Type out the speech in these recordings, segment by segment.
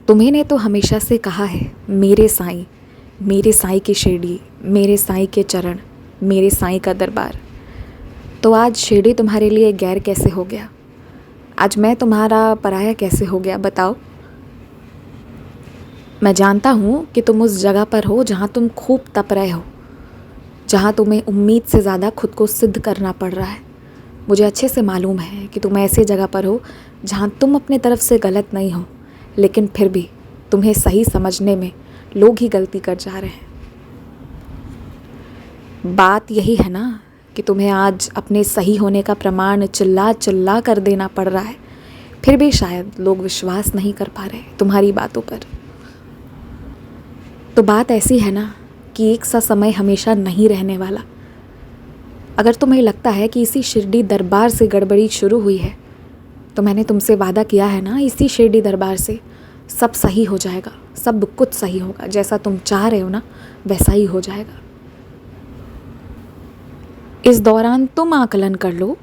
तुम्हें ने तो हमेशा से कहा है मेरे साईं की शिरडी, मेरे साईं के चरण, मेरे साईं का दरबार। तो आज शिरडी तुम्हारे लिए गैर कैसे हो गया? आज मैं तुम्हारा पराया कैसे हो गया बताओ? मैं जानता हूँ कि तुम उस जगह पर हो जहाँ तुम खूब तप रहे हो, जहाँ तुम्हें उम्मीद से ज़्यादा खुद को सिद्ध करना पड़ रहा है। मुझे अच्छे से मालूम है कि तुम ऐसी जगह पर हो जहाँ तुम अपने तरफ से गलत नहीं हो, लेकिन फिर भी तुम्हें सही समझने में लोग ही गलती कर जा रहे हैं। बात यही है ना कि तुम्हें आज अपने सही होने का प्रमाण चिल्ला चिल्ला कर देना पड़ रहा है, फिर भी शायद लोग विश्वास नहीं कर पा रहे तुम्हारी बातों पर। तो बात ऐसी है ना कि एक सा समय हमेशा नहीं रहने वाला। अगर तुम्हें लगता है कि इसी शिरडी दरबार से गड़बड़ी शुरू हुई है, तो मैंने तुमसे वादा किया है ना, इसी शिरडी दरबार से सब सही हो जाएगा, सब कुछ सही होगा। जैसा तुम चाह रहे हो ना वैसा ही हो जाएगा। इस दौरान तुम आकलन कर लो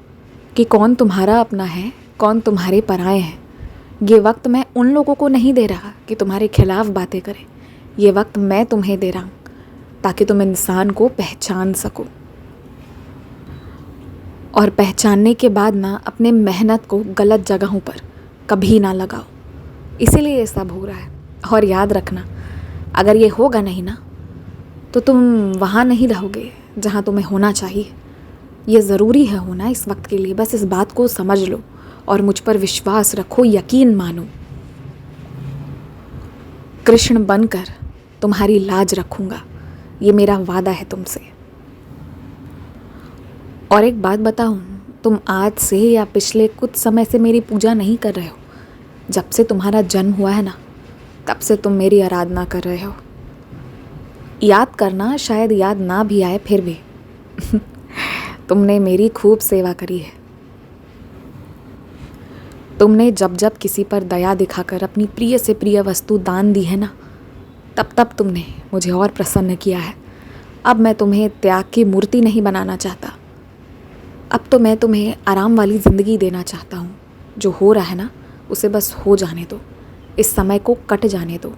कि कौन तुम्हारा अपना है, कौन तुम्हारे पराये हैं। ये वक्त मैं उन लोगों को नहीं दे रहा कि तुम्हारे खिलाफ बातें करें, ये वक्त मैं तुम्हें दे रहा हूँ ताकि तुम इंसान को पहचान सको। और पहचानने के बाद ना अपने मेहनत को गलत जगहों पर कभी ना लगाओ। इसीलिए ये सब हो रहा है। और याद रखना, अगर ये होगा नहीं ना तो तुम वहाँ नहीं रहोगे जहाँ तुम्हें होना चाहिए। ये ज़रूरी है होना इस वक्त के लिए। बस इस बात को समझ लो और मुझ पर विश्वास रखो, यकीन मानो। कृष्ण बनकर तुम्हारी लाज रखूँगा, ये मेरा वादा है तुमसे। और एक बात बताऊँ, तुम आज से या पिछले कुछ समय से मेरी पूजा नहीं कर रहे हो। जब से तुम्हारा जन्म हुआ है ना, तब से तुम मेरी आराधना कर रहे हो। याद करना, शायद याद ना भी आए फिर भी तुमने मेरी खूब सेवा करी है। तुमने जब जब किसी पर दया दिखाकर अपनी प्रिय से प्रिय वस्तु दान दी है ना, तब तब तुमने मुझे और प्रसन्न किया है। अब मैं तुम्हें त्याग की मूर्ति नहीं बनाना चाहता। अब तो मैं तुम्हें आराम वाली ज़िंदगी देना चाहता हूँ। जो हो रहा है ना उसे बस हो जाने दो, इस समय को कट जाने दो।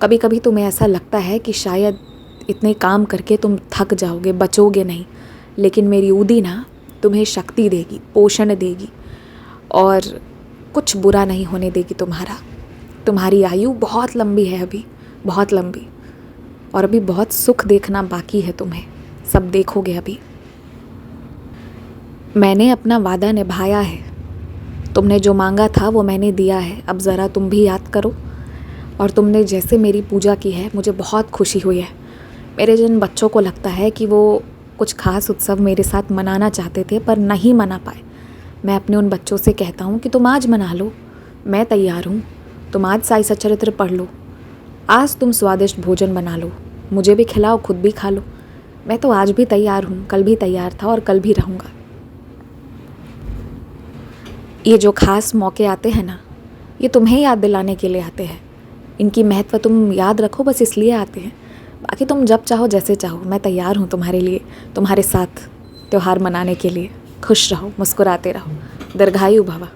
कभी कभी तुम्हें ऐसा लगता है कि शायद इतने काम करके तुम थक जाओगे, बचोगे नहीं, लेकिन मेरी ऊदी ना तुम्हें शक्ति देगी, पोषण देगी और कुछ बुरा नहीं होने देगी तुम्हारा। तुम्हारी आयु बहुत लंबी है, अभी बहुत लंबी, और अभी बहुत सुख देखना बाकी है तुम्हें। सब देखोगे अभी। मैंने अपना वादा निभाया है। तुमने जो मांगा था वो मैंने दिया है। अब ज़रा तुम भी याद करो। और तुमने जैसे मेरी पूजा की है, मुझे बहुत खुशी हुई है। मेरे जिन बच्चों को लगता है कि वो कुछ खास उत्सव मेरे साथ मनाना चाहते थे पर नहीं मना पाए, मैं अपने उन बच्चों से कहता हूँ कि तुम आज मना लो, मैं तैयार हूँ। तुम आज साई सच्चरित्र पढ़ लो, आज तुम स्वादिष्ट भोजन बना लो, मुझे भी खिलाओ, खुद भी खा लो। मैं तो आज भी तैयार हूँ, कल भी तैयार था और कल भी रहूँगा। ये जो खास मौके आते हैं ना, ये तुम्हें याद दिलाने के लिए आते हैं। इनकी महत्व तुम याद रखो, बस इसलिए आते हैं। बाकी तुम जब चाहो जैसे चाहो, मैं तैयार हूँ तुम्हारे लिए, तुम्हारे साथ त्यौहार मनाने के लिए। खुश रहो, मुस्कुराते रहो, दीर्घायु भव।